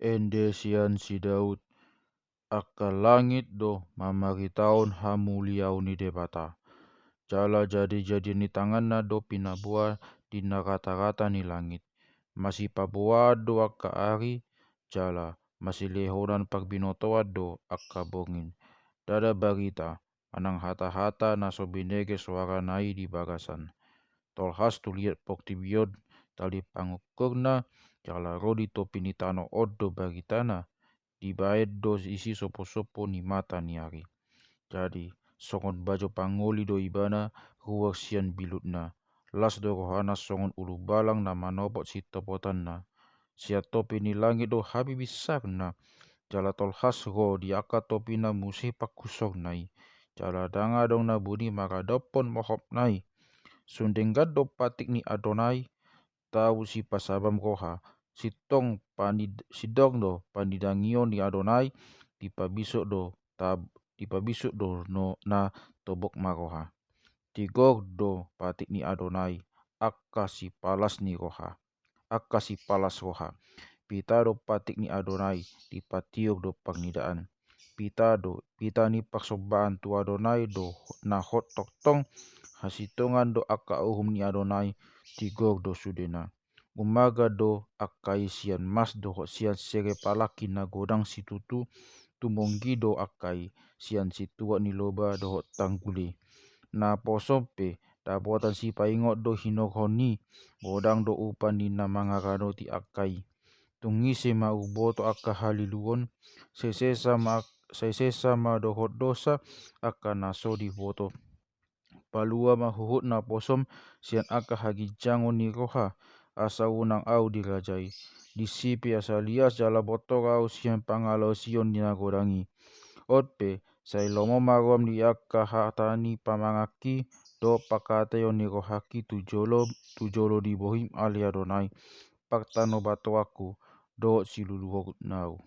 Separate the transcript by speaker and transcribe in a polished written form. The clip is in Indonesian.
Speaker 1: Ende sian si Daud, akka langit do mamaritaon hamuliau ni Debata. Jala jadi ni tanganna do pinabua di rata-rata ni langit. Masih pabuat do akka ari, jala masih lehonan pagbinotoa do akka bongin. Dada barita, anang hata-hata na sobinege suara nai di bagasan. Tolhas tu lihat pokti biod tali pangukurna, jala rodi to pinitano odo bagitana, dibaed do isi sopo-sopo ni mata ni ari. Jadi, songon bajo pangoli do ibana, ruar sian bilutna. Las do rohana songon ulu balang na manopot si topotanna. Sia topi ni langit do habi bisarna. Jala tolhas ro di aka topina musih pakusok nai. Jala danga dong na buni maka dopon mohop nai. Sundenggat do patik ni Adonai, tahu si pasabam roha. Sidong do panidangio ni Adonai, dipabisuk do no na tobok maroha. Tigor do patik ni Adonai, akka si palas roha. Pita do patik ni Adonai, dipatiok do pangnidaan. Pita ni persobaan tu Adonai do na hot toktong, hasitongan do akka uhum ni Adonai, tigor do sudena. Umaga do akai sian mas do sian sere palaki na godang situtu, tumonggi do akai sian situa ni loba do tangguli. Na posompe dabuatan si paingot do hinoghoni, godang do upan ni na mangarano ti akai. Tungisi ma uboto akka haliluon, sesesa ma dohot dosa akka naso di boto. Palua mahuhut na posom sian akka hagijangon ni roha, asa unang au dirajai. Disipi asa lias jala botor au sian pangalau sion ni nagodangi. Otpe sai lomo marom ni akka hatani pamangaki do pakateo ni rohaki tujolo di bohim ali Adonai. Paktano batoaku do siluluhut nau.